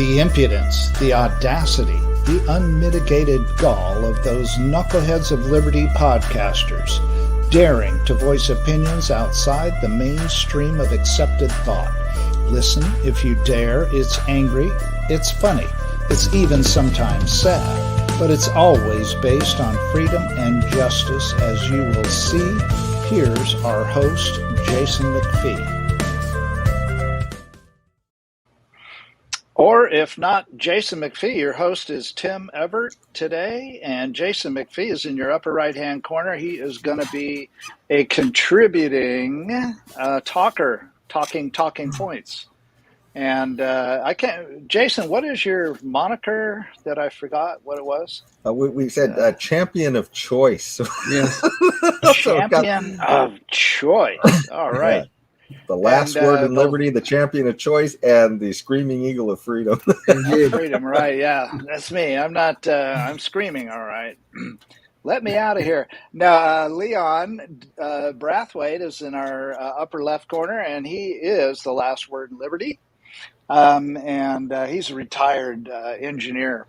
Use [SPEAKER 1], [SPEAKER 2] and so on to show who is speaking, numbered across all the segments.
[SPEAKER 1] The impudence, the audacity, the unmitigated gall of those knuckleheads of liberty podcasters, daring to voice opinions outside the mainstream of accepted thought. Listen if you dare. It's angry, it's funny, it's even sometimes sad, but it's always based on freedom and justice, as you will see. Here's our host, Jason McPhee. Or if not Jason McPhee, your host is Tim Everett today, and Jason McPhee is in your upper right-hand corner. He is going to be a contributing talker, talking points. And I can't, Jason, what is your moniker that I forgot what it was?
[SPEAKER 2] We said champion of choice.
[SPEAKER 1] Yes. Champion of choice. All right.
[SPEAKER 2] Yeah. The last word in liberty, the champion of choice, and the screaming eagle of freedom.
[SPEAKER 1] Freedom, right? Yeah, that's me. I'm not. I'm screaming. All right, let me out of here. Now, Leon Brathwaite is in our upper left corner, and he is the last word in liberty, and he's a retired engineer.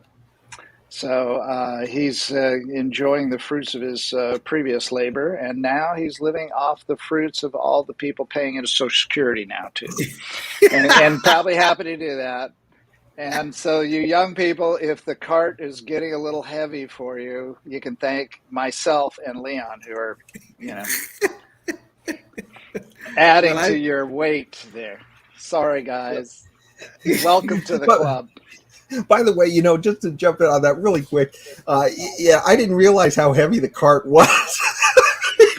[SPEAKER 1] So he's enjoying the fruits of his previous labor, and now he's living off the fruits of all the people paying into Social Security now, too. and probably happy to do that. And so you young people, if the cart is getting a little heavy for you, you can thank myself and Leon, who are, adding to your weight there. Sorry, guys. Welcome to the club.
[SPEAKER 2] By the way, just to jump in on that really quick, I didn't realize how heavy the cart was.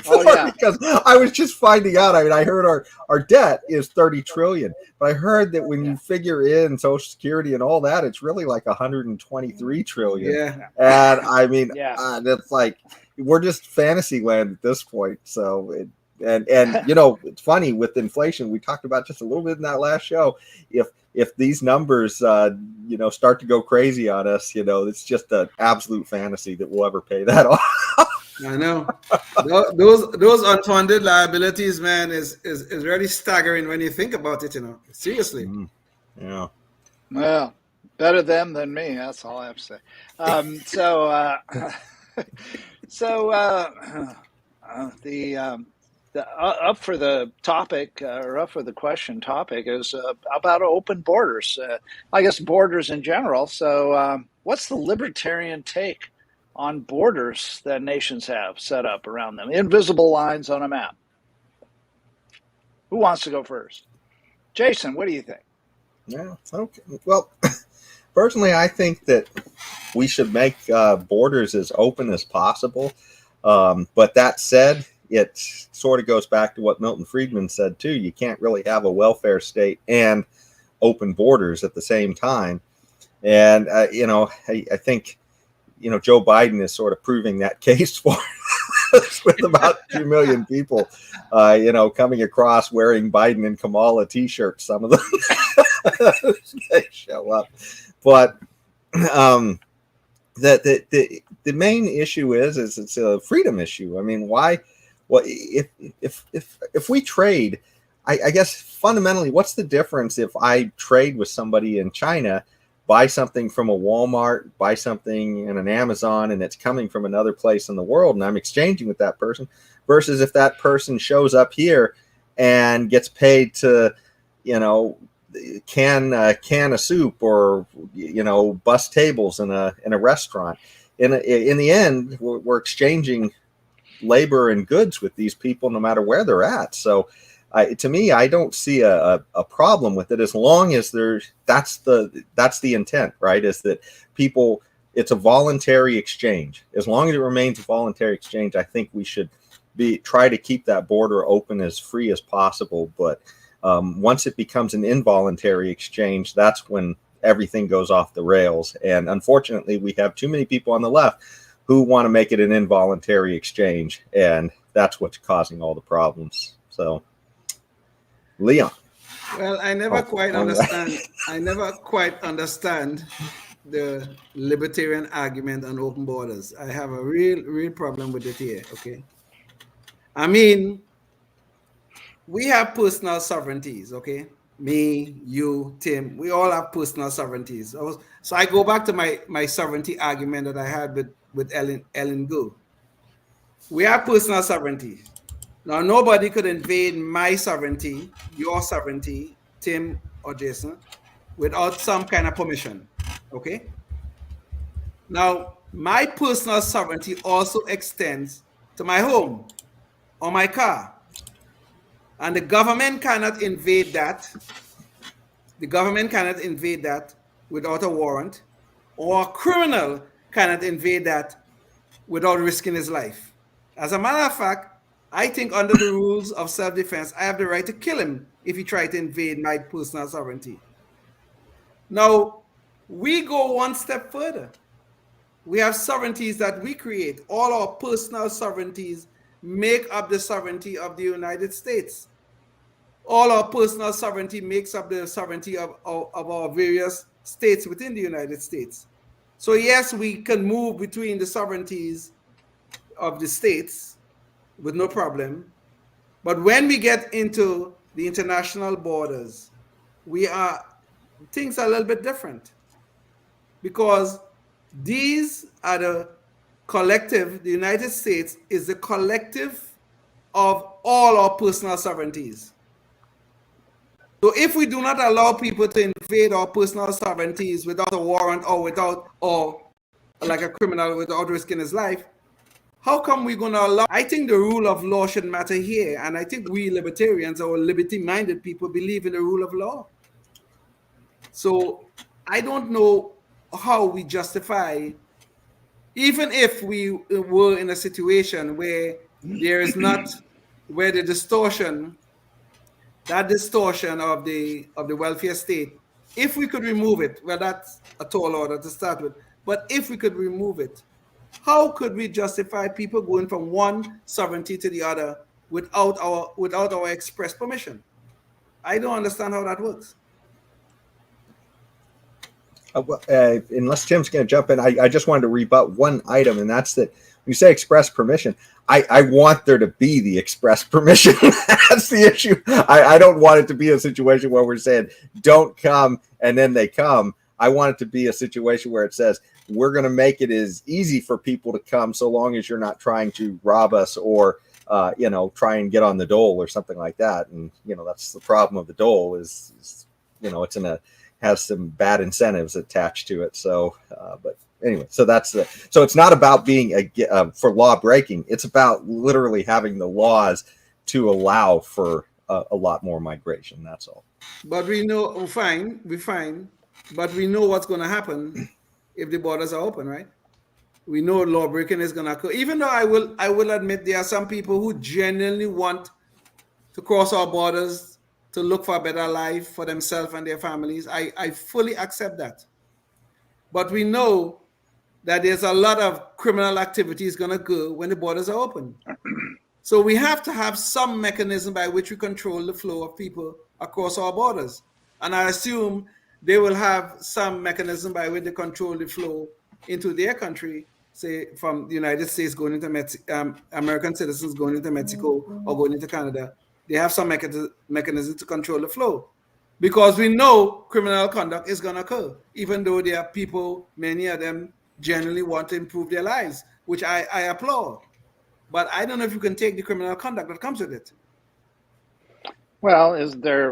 [SPEAKER 2] Because I was just finding out. I mean, I heard our debt is 30 trillion, but I heard that when you figure in Social Security and all that, it's really like 123 trillion.
[SPEAKER 3] Yeah.
[SPEAKER 2] And I mean, that's like, we're just fantasy land at this point. So, it's funny with inflation. We talked about just a little bit in that last show. If these numbers, start to go crazy on us, it's just an absolute fantasy that we'll ever pay that off.
[SPEAKER 3] I know. Those unfunded liabilities, man, is really staggering when you think about it, Seriously.
[SPEAKER 2] Yeah.
[SPEAKER 1] Well, better them than me. That's all I have to say. Up for the topic, or up for the question topic, is about open borders. I guess borders in general. So what's the libertarian take on borders that nations have set up around them? Invisible lines on a map. Who wants to go first? Jason, what do you think?
[SPEAKER 2] Yeah, okay. Well, personally, I think that we should make borders as open as possible. But that said, it sort of goes back to what Milton Friedman said, too. You can't really have a welfare state and open borders at the same time. And, I think, Joe Biden is sort of proving that case for us with about 2 million people, coming across wearing Biden and Kamala T-shirts. Some of them they show up. But the main issue is it's a freedom issue. I mean, why? Well, if we trade, I guess fundamentally, what's the difference if I trade with somebody in China, buy something from a Walmart, buy something in an Amazon, and it's coming from another place in the world, and I'm exchanging with that person, versus if that person shows up here and gets paid to, can a soup or bus tables in a restaurant. In the end, we're exchanging labor and goods with these people no matter where they're at. So to me, I don't see a problem with it, as long as that's the intent, right? Is that people, it's a voluntary exchange. As long as it remains a voluntary exchange, I think we should try to keep that border open as free as possible. But once it becomes an involuntary exchange, that's when everything goes off the rails. And unfortunately, we have too many people on the left who want to make it an involuntary exchange, and that's what's causing all the problems. So, Leon.
[SPEAKER 3] Well, I never quite understand the libertarian argument on open borders. I have a real problem with it here. Okay, I mean, we have personal sovereignties. Okay, me, you, Tim, we all have personal sovereignties. So I go back to my sovereignty argument that I had with Ellen Gu. We have personal sovereignty. Now, nobody could invade my sovereignty, your sovereignty, Tim or Jason, without some kind of permission. Okay? Now, my personal sovereignty also extends to my home or my car. And the government cannot invade that. The government cannot invade that without a warrant, or a criminal cannot invade that without risking his life. As a matter of fact, I think under the rules of self-defense, I have the right to kill him if he tried to invade my personal sovereignty. Now, we go one step further. We have sovereignties that we create. All our personal sovereignties make up the sovereignty of the United States. All our personal sovereignty makes up the sovereignty of our various states within the United States. So yes, we can move between the sovereignties of the states with no problem. But when we get into the international borders, things are a little bit different, because these are the collective. The United States is the collective of all our personal sovereignties. So if we do not allow people to invade our personal sovereignties without a warrant or like a criminal without risking his life, how come we're going to allow? I think the rule of law should matter here. And I think we libertarians or liberty-minded people believe in the rule of law. So I don't know how we justify, even if we were in a situation where there is not, where the distortion of the welfare state, if we could remove it, well, that's a tall order to start with, but if we could remove it, how could we justify people going from one sovereignty to the other without our express permission? I don't understand how that works.
[SPEAKER 2] Unless Tim's going to jump in, I just wanted to rebut one item, and that's that when you say express permission, I want there to be the express permission. That's the issue. I don't want it to be a situation where we're saying don't come and then they come. I want it to be a situation where it says we're going to make it as easy for people to come, so long as you're not trying to rob us or try and get on the dole or something like that. And that's the problem of the dole is it's has some bad incentives attached to it. So, but anyway, so so it's not about being for law breaking. It's about literally having the laws to allow for a lot more migration. That's all.
[SPEAKER 3] But we know we're fine. But we know what's going to happen if the borders are open, right? We know law breaking is going to occur. Even though I will admit there are some people who genuinely want to cross our borders to look for a better life for themselves and their families. I fully accept that. But we know that there's a lot of criminal activities going to go when the borders are open. So we have to have some mechanism by which we control the flow of people across our borders. And I assume they will have some mechanism by which they control the flow into their country, say from the United States going into Mexico, American citizens going into Mexico or going into Canada. They have some mechanism to control the flow, because we know criminal conduct is going to occur, even though there are people, many of them generally want to improve their lives, which I applaud. But I don't know if you can take the criminal conduct that comes with it.
[SPEAKER 1] Well,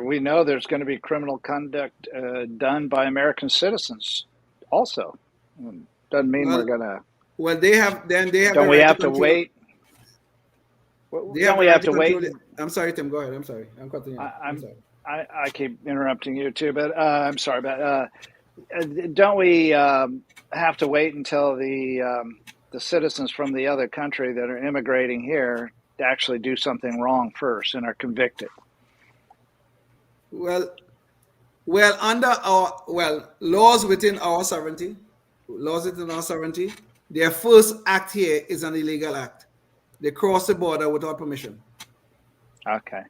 [SPEAKER 1] we know there's going to be criminal conduct done by American citizens also. Doesn't mean we're going to.
[SPEAKER 3] Well, they have.
[SPEAKER 1] Don't we have to wait? Don't we have to wait?
[SPEAKER 3] I'm sorry, Tim. Go ahead. I'm sorry. I'm cutting you. I'm sorry.
[SPEAKER 1] I keep interrupting you too, but I'm sorry. But don't we have to wait until the citizens from the other country that are immigrating here to actually do something wrong first and are convicted?
[SPEAKER 3] Well, under laws within our sovereignty, their first act here is an illegal act. They cross the border without permission. Okay.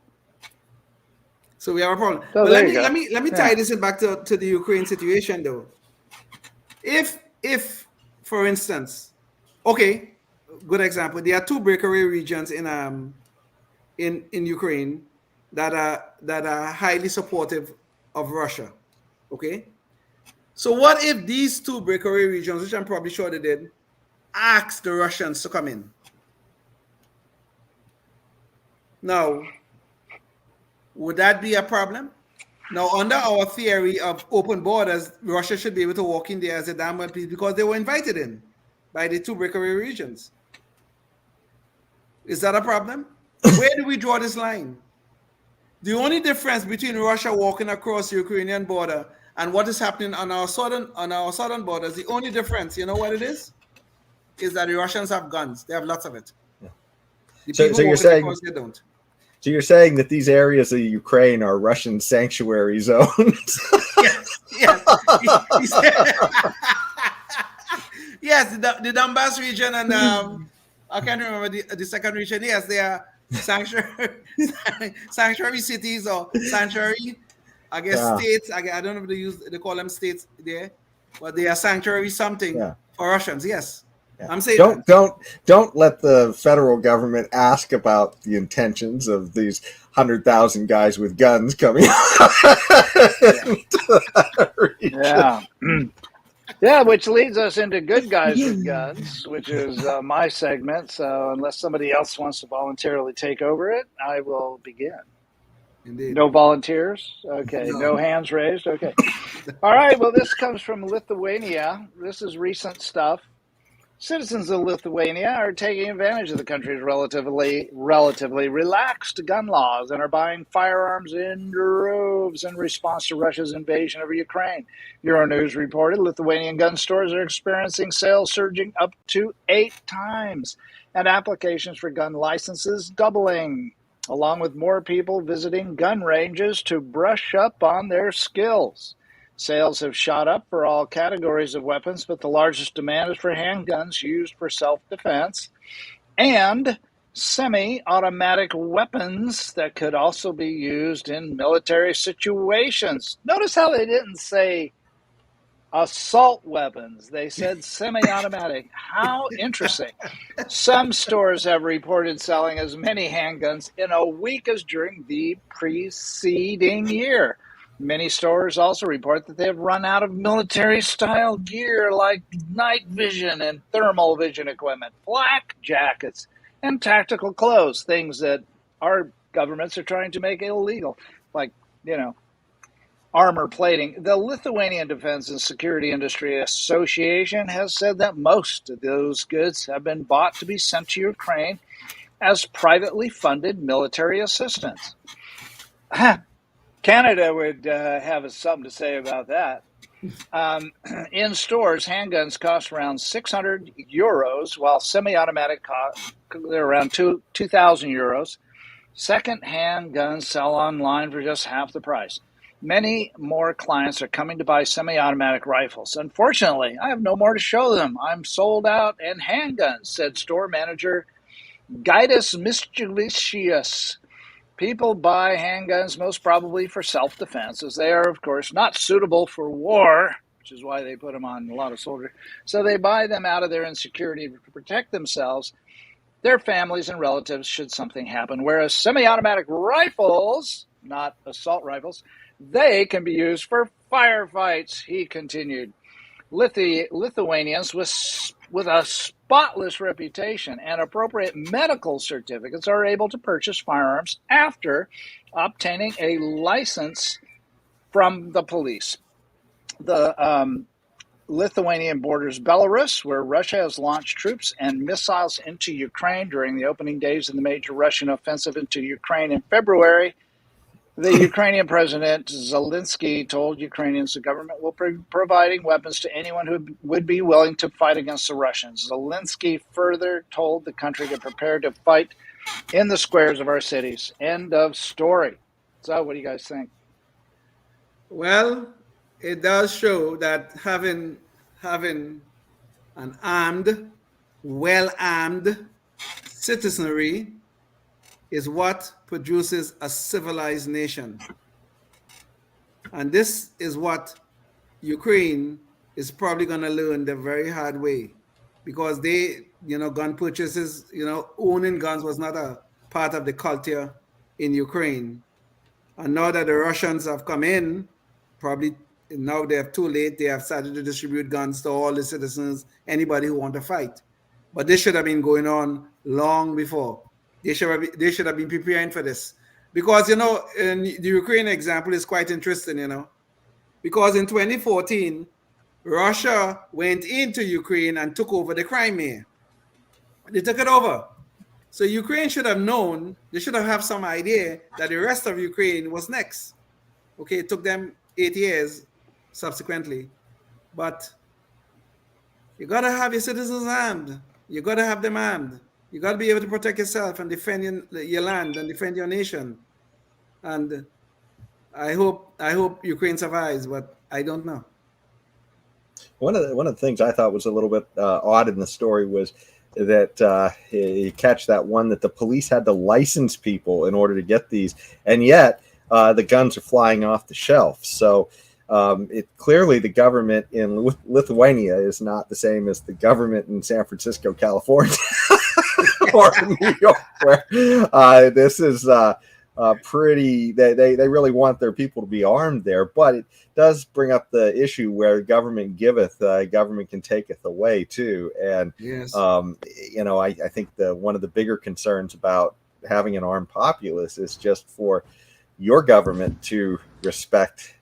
[SPEAKER 3] So we have a problem.
[SPEAKER 1] So
[SPEAKER 3] but let me tie this back to the Ukraine situation, though. If for instance, okay, good example. There are two breakaway regions in Ukraine that are highly supportive of Russia. Okay? So what if these two breakaway regions, which I'm probably sure they did, asked the Russians to come in? Now, would that be a problem? Now, under our theory of open borders, Russia should be able to walk in there as a damn well pleased because they were invited in by the two breakaway regions. Is that a problem? Where do we draw this line? The only difference between Russia walking across the Ukrainian border and what is happening on our southern borders, the only difference, you know what it is? Is that the Russians have guns. They have lots of it. The
[SPEAKER 2] So
[SPEAKER 3] people
[SPEAKER 2] you're
[SPEAKER 3] walking
[SPEAKER 2] saying
[SPEAKER 3] across, they don't.
[SPEAKER 2] So you're saying that these areas of Ukraine are Russian sanctuary zones?
[SPEAKER 3] Yes. Yes, the Donbass region and I can't remember the second region. Yes, they are sanctuary cities or sanctuary, I guess, states. I don't know if they call them states there, but they are sanctuary something for Russians. Yes. I'm saying
[SPEAKER 2] don't let the federal government ask about the intentions of these 100,000 guys with guns coming
[SPEAKER 1] Yeah, which leads us into good guys with guns, which is my segment. So unless somebody else wants to voluntarily take over it, I will begin.
[SPEAKER 3] Indeed.
[SPEAKER 1] No volunteers? Okay. No hands raised? Okay. All right. Well, this comes from Lithuania. This is recent stuff. Citizens of Lithuania are taking advantage of the country's relatively relaxed gun laws and are buying firearms in droves in response to Russia's invasion of Ukraine. Euronews reported Lithuanian gun stores are experiencing sales surging up to 8 times and applications for gun licenses doubling, along with more people visiting gun ranges to brush up on their skills. Sales have shot up for all categories of weapons, but the largest demand is for handguns used for self-defense and semi-automatic weapons that could also be used in military situations. Notice how they didn't say assault weapons. They said semi-automatic. How interesting. Some stores have reported selling as many handguns in a week as during the preceding year. Many stores also report that they have run out of military-style gear like night vision and thermal vision equipment, flak jackets, and tactical clothes, things that our governments are trying to make illegal, like, armor plating. The Lithuanian Defense and Security Industry Association has said that most of those goods have been bought to be sent to Ukraine as privately funded military assistance. Canada would have something to say about that. In stores, handguns cost around 600 euros, while semi-automatic they're around 2,000 euros. Second-hand guns sell online for just half the price. Many more clients are coming to buy semi-automatic rifles. Unfortunately, I have no more to show them. I'm sold out in handguns, said store manager Gaidas Mischevicius. People buy handguns most probably for self-defense, as they are, of course, not suitable for war, which is why they put them on a lot of soldiers. So they buy them out of their insecurity to protect themselves, their families, and relatives should something happen. Whereas semi-automatic rifles, not assault rifles, they can be used for firefights, he continued. Lithuanians with a spotless reputation and appropriate medical certificates are able to purchase firearms after obtaining a license from the police. The Lithuanian borders Belarus, where Russia has launched troops and missiles into Ukraine during the opening days of the major Russian offensive into Ukraine in February. The Ukrainian President Zelensky told Ukrainians the government will be providing weapons to anyone who would be willing to fight against the Russians. Zelensky further told the country to prepare to fight in the squares of our cities. End of story. So what do you guys think?
[SPEAKER 3] Well, it does show that having an armed, well-armed citizenry is what produces a civilized nation. And this is what Ukraine is probably going to learn the very hard way, because they, gun purchases, owning guns was not a part of the culture in Ukraine. And now that the Russians have come in probably now they have too late. They have started to distribute guns to all the citizens, anybody who want to fight. But this should have been going on long before. They should have been preparing for this. Because, in the Ukraine example is quite interesting, because in 2014, Russia went into Ukraine and took over the Crimea. They took it over. So Ukraine should have known, they should have some idea that the rest of Ukraine was next. Okay, it took them 8 years subsequently. But you got to have your citizens armed. You got to have them armed. You got to be able to protect yourself and defend your land and defend your nation. And I hope Ukraine survives, but I don't know.
[SPEAKER 2] One of the things I thought was a little bit odd in the story was that you catch that one that the police had to license people in order to get these, and yet the guns are flying off the shelf. So it clearly the government in Lithuania is not the same as the government in San Francisco, California, or New York, where this is pretty. They really want their people to be armed there, but it does bring up the issue where government giveth, government can taketh away too. And
[SPEAKER 3] yes.
[SPEAKER 2] I think one of the bigger concerns about having an armed populace is just for your government to respect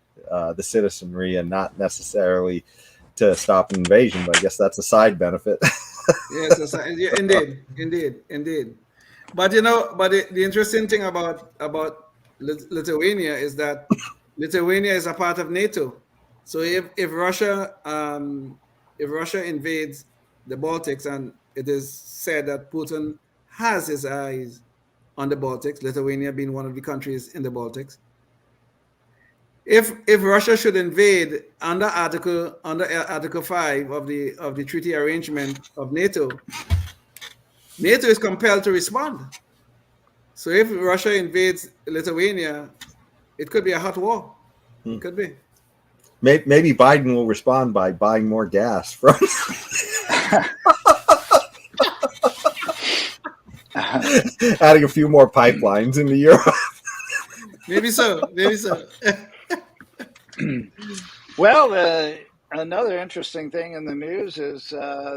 [SPEAKER 2] the citizenry and not necessarily to stop an invasion. But I guess that's a side benefit.
[SPEAKER 3] Yes, indeed. But the interesting thing about Lithuania is that Lithuania is a part of NATO. So if Russia invades the Baltics, and it is said that Putin has his eyes on the Baltics, Lithuania being one of the countries in the Baltics. If Russia should invade under Article 5 of the treaty arrangement of NATO, NATO is compelled to respond. So if Russia invades Lithuania, it could be a hot war. It could be.
[SPEAKER 2] Maybe Biden will respond by buying more gas from adding a few more pipelines into Europe.
[SPEAKER 3] Maybe so.
[SPEAKER 1] Well, another interesting thing in the news is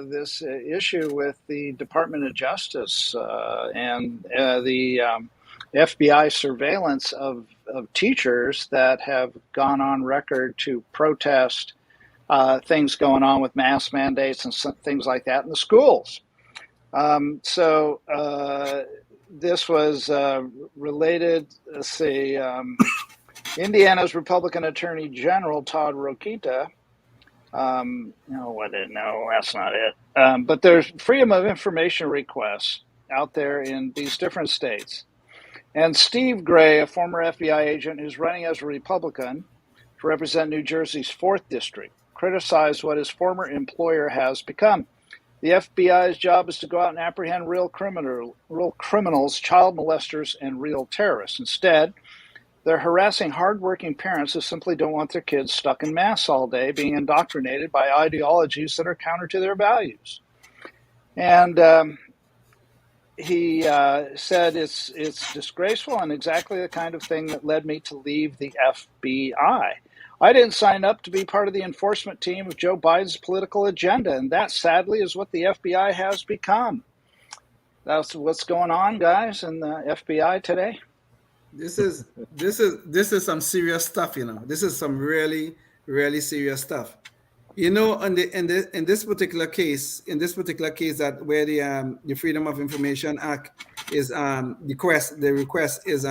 [SPEAKER 1] this issue with the Department of Justice and the FBI surveillance of teachers that have gone on record to protest things going on with mask mandates and things like that in the schools. So this was related, let's see, Indiana's Republican Attorney General Todd Rokita. No, that's not it. But there's freedom of information requests out there in these different states. And Steve Gray, a former FBI agent who's running as a Republican to represent New Jersey's 4th District, criticized what his former employer has become. The FBI's job is to go out and apprehend real criminals, child molesters, and real terrorists. Instead, they're harassing hardworking parents who simply don't want their kids stuck in masks all day, being indoctrinated by ideologies that are counter to their values. And he said it's disgraceful and exactly the kind of thing that led me to leave the FBI. I didn't sign up to be part of the enforcement team of Joe Biden's political agenda, and that sadly is what the FBI has become. That's what's going on, guys, in the FBI today.
[SPEAKER 3] This is some serious stuff, This is some really, really serious stuff. In this particular case, that where the Freedom of Information Act is the request is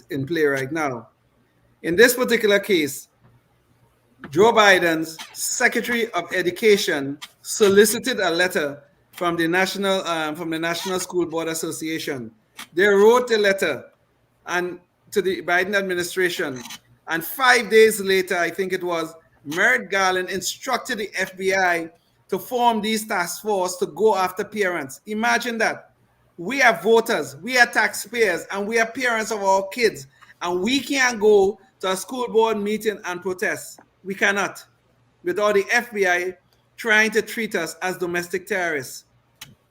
[SPEAKER 3] in play right now. In this particular case, Joe Biden's Secretary of Education solicited a letter from the National School Board Association. They wrote a letter and to the Biden administration, and 5 days later, I think it was, Merrick Garland instructed the FBI to form these task force to go after parents. Imagine that. We are voters, we are taxpayers, and we are parents of our kids, and we can't go to a school board meeting and protest. We cannot, without the FBI trying to treat us as domestic terrorists.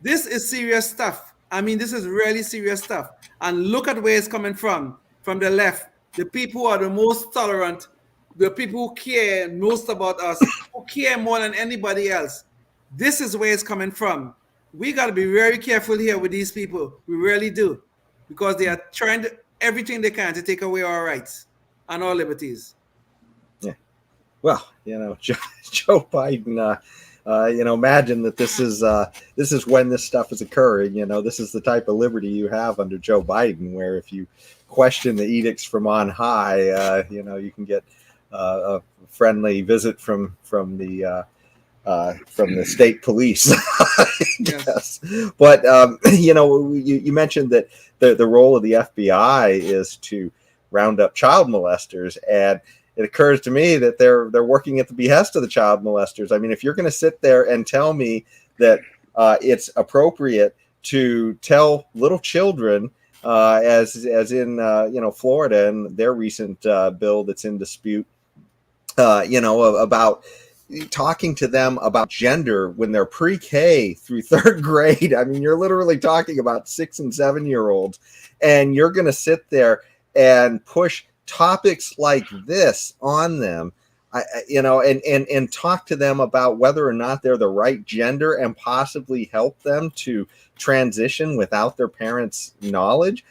[SPEAKER 3] This is serious stuff. I mean, this is really serious stuff. And look at where it's coming from the left, the people who are the most tolerant the people who care most about us, who care more than anybody else. This is where it's coming from. We got to be very careful here with these people. We really do, because they are trying everything they can to take away our rights and our liberties.
[SPEAKER 2] Yeah. Well, Joe Biden. Imagine that this is when this stuff is occurring. This is the type of liberty you have under Joe Biden, where if you question the edicts from on high, you can get a friendly visit from the state police. Yes. But you mentioned that the role of the FBI is to round up child molesters, and it occurs to me that they're working at the behest of the child molesters. I mean, if you're going to sit there and tell me that it's appropriate to tell little children, as in Florida and their recent bill that's in dispute, about talking to them about gender when they're pre-K through third grade. I mean, you're literally talking about 6 and 7 year olds, and you're going to sit there and push topics like this on them, and talk to them about whether or not they're the right gender and possibly help them to transition without their parents' knowledge.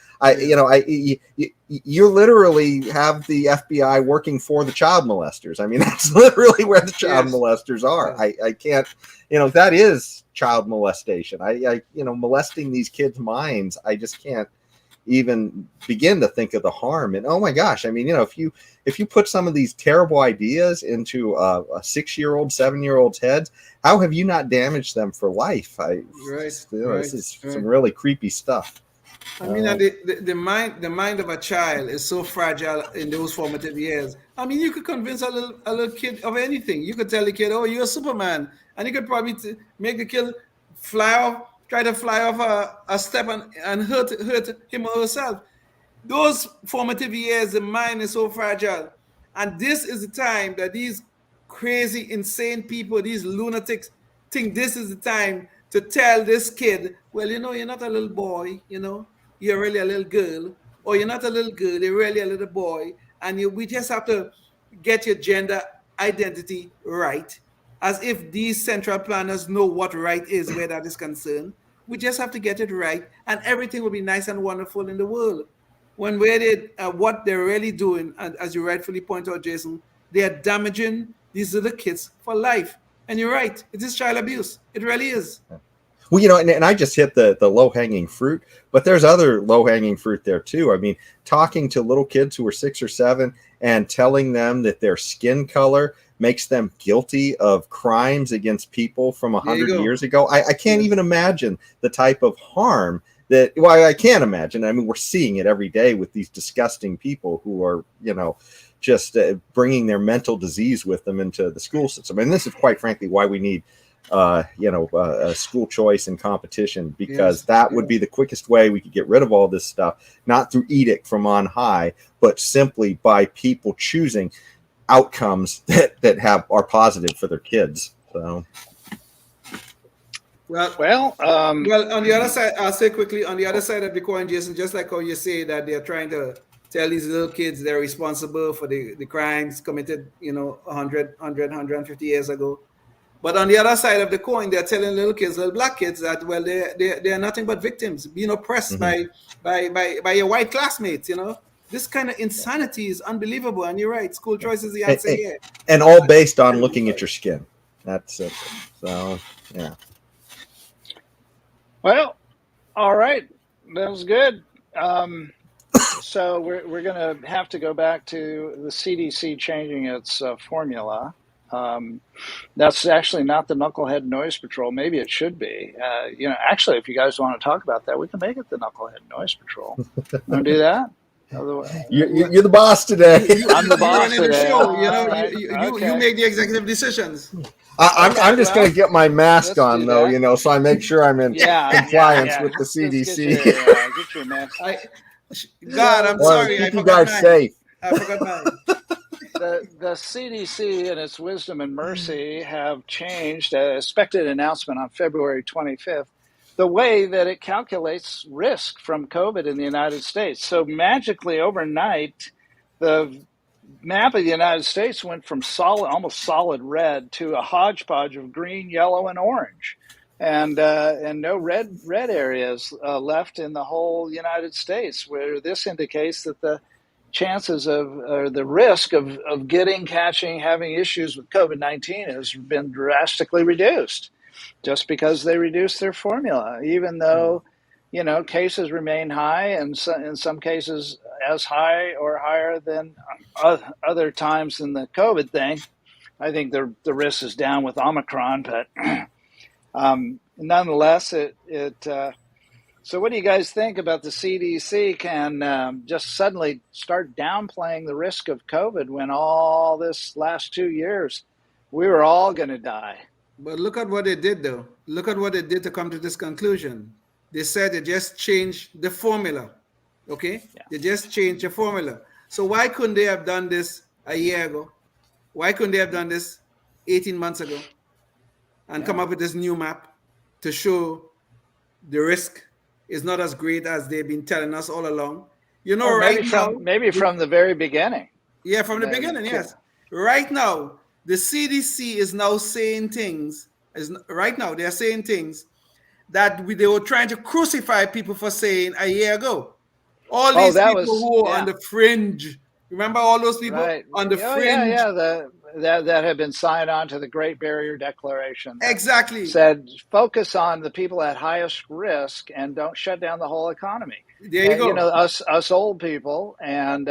[SPEAKER 2] You literally have the FBI working for the child molesters. I mean, that's literally where the child molesters are. I can't, that is child molestation. Molesting these kids' minds. I just can't even begin to think of the harm. And oh my gosh, I mean, if you put some of these terrible ideas into a 6-year-old, 7-year-old's heads, how have you not damaged them for life? This is some really creepy stuff.
[SPEAKER 3] I mean, the mind of a child is so fragile in those formative years. I mean, you could convince a little kid of anything. You could tell the kid, "Oh, you're a Superman," and you could probably make the kid try to fly off a step and hurt him or herself. Those formative years, the mind is so fragile, and this is the time that these crazy, insane people, these lunatics, think this is the time to tell this kid, well, you're not a little boy, you're really a little girl, or you're not a little girl, you're really a little boy, and we just have to get your gender identity right, as if these central planners know what right is where that is concerned. We just have to get it right, and everything will be nice and wonderful in the world. When what they're really doing, and as you rightfully point out, Jason, they are damaging these little kids for life. And you're right, it is child abuse. It really is.
[SPEAKER 2] Well, and I just hit the low-hanging fruit, but there's other low-hanging fruit there too. I mean, talking to little kids who are 6 or 7 and telling them that their skin color makes them guilty of crimes against people from 100 years ago. I can't even imagine the type of harm I can't imagine. I mean, we're seeing it every day with these disgusting people who are, just bringing their mental disease with them into the school system. And this is quite frankly why we need school choice and competition, because that would be the quickest way we could get rid of all this stuff, not through edict from on high, but simply by people choosing outcomes that are positive for their kids. So
[SPEAKER 3] well, on the other side, I'll say quickly, on the other side of the coin, Jason, just like how you say that they're trying to tell these little kids they're responsible for the crimes committed 150 years ago. But on the other side of the coin, they're telling little black kids that, well, they're nothing but victims, being oppressed by your white classmates. This kind of insanity is unbelievable. And you're right, school choice is the answer here.
[SPEAKER 2] And all based on looking at your skin. That's it. So, yeah.
[SPEAKER 1] Well, all right. That was good. So we're going to have to go back to the CDC changing its formula. That's actually not the Knucklehead Noise Patrol. Maybe it should be. Actually, if you guys want to talk about that, we can make it the Knucklehead Noise Patrol. Want to do that?
[SPEAKER 2] You're the boss today.
[SPEAKER 1] I'm the boss today.
[SPEAKER 3] You make the executive decisions.
[SPEAKER 2] I'm just going to get my mask on, though, so I make sure I'm in compliance with the CDC.
[SPEAKER 1] Get your mask.
[SPEAKER 3] God, I'm sorry.
[SPEAKER 2] Keep you guys safe.
[SPEAKER 3] I forgot mine.
[SPEAKER 1] The CDC, in its wisdom and mercy, have changed a expected announcement on February 25th, the way that it calculates risk from COVID in the United States. So magically overnight, the map of the United States went from almost solid red to a hodgepodge of green, yellow, and orange, and no red areas left in the whole United States. Where this indicates that the chances of or the risk of catching, having issues with COVID-19 has been drastically reduced, just because they reduced their formula, even though. Cases remain high, and in some cases as high or higher than other times in the COVID thing. I think the risk is down with Omicron, but nonetheless, so what do you guys think about the CDC can just suddenly start downplaying the risk of COVID when all this last 2 years we were all going to die?
[SPEAKER 3] But look at what they did, though. Look at what they did to come to this conclusion. They said they just changed the formula, okay? Yeah. They just changed the formula. So why couldn't they have done this a year ago? Why couldn't they have done this 18 months ago and come up with this new map to show the risk is not as great as they've been telling us all along?
[SPEAKER 1] Maybe from the very beginning.
[SPEAKER 3] Yeah, from the beginning, yes. Right now, the CDC is now saying things. Right now, they are saying things that they were trying to crucify people for saying a year ago. All these people who were on the fringe. Remember all those people on the fringe?
[SPEAKER 1] That have been signed on to the Great Barrier Declaration.
[SPEAKER 3] Exactly.
[SPEAKER 1] Said focus on the people at highest risk and don't shut down the whole economy.
[SPEAKER 3] There you go.
[SPEAKER 1] Us old people and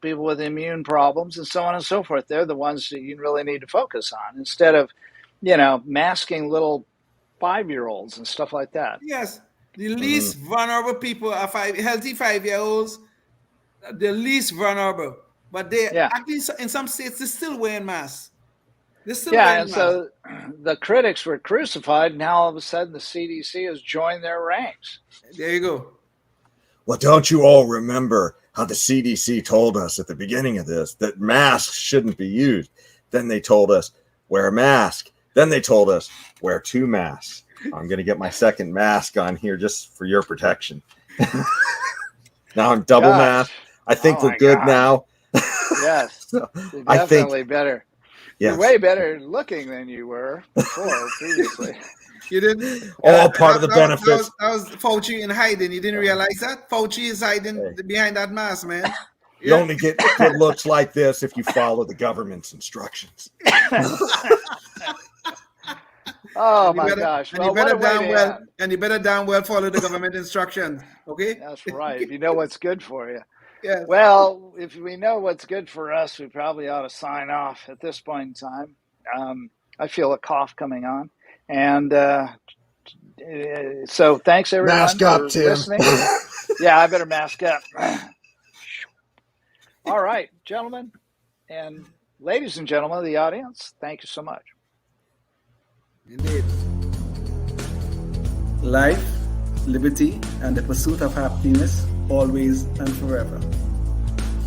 [SPEAKER 1] people with immune problems and so on and so forth. They're the ones that you really need to focus on instead of masking little 5-year-olds and stuff like that.
[SPEAKER 3] Yes, the least vulnerable people are healthy 5-year-olds, the least vulnerable. But they actually, in some states, they're still wearing masks.
[SPEAKER 1] So the critics were crucified, and now all of a sudden the CDC has joined their ranks.
[SPEAKER 3] There you go.
[SPEAKER 2] Well, don't you all remember how the CDC told us at the beginning of this that masks shouldn't be used? Then they told us, wear a mask. Then they told us, wear 2 masks. I'm going to get my second mask on here just for your protection. Now I'm double masked. I think we're good now.
[SPEAKER 1] Yes,
[SPEAKER 2] so
[SPEAKER 1] you're definitely better. Yes. You're way better looking than you were before, previously.
[SPEAKER 3] You didn't?
[SPEAKER 2] All part of the benefits.
[SPEAKER 3] That was Fauci in hiding. You didn't realize that? Fauci is hiding behind that mask, man.
[SPEAKER 2] You only get good looks like this if you follow the government's instructions.
[SPEAKER 1] Oh my gosh!
[SPEAKER 3] And you better damn well follow the government instructions. Okay,
[SPEAKER 1] that's right. If you know what's good for you.
[SPEAKER 3] Yes.
[SPEAKER 1] Well, if we know what's good for us, we probably ought to sign off at this point in time. I feel a cough coming on, and so thanks everyone
[SPEAKER 2] mask up,
[SPEAKER 1] for
[SPEAKER 2] Tim.
[SPEAKER 1] listening. Yeah, I better mask up. All right, gentlemen and ladies and gentlemen of the audience, thank you so much.
[SPEAKER 3] Indeed. Life, liberty, and the pursuit of happiness, always and forever.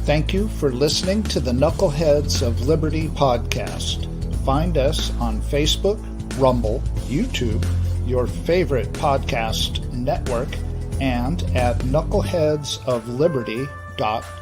[SPEAKER 4] Thank you for listening to the Knuckleheads of Liberty podcast. Find us on Facebook, Rumble, YouTube, your favorite podcast network, and at knuckleheadsofliberty.com.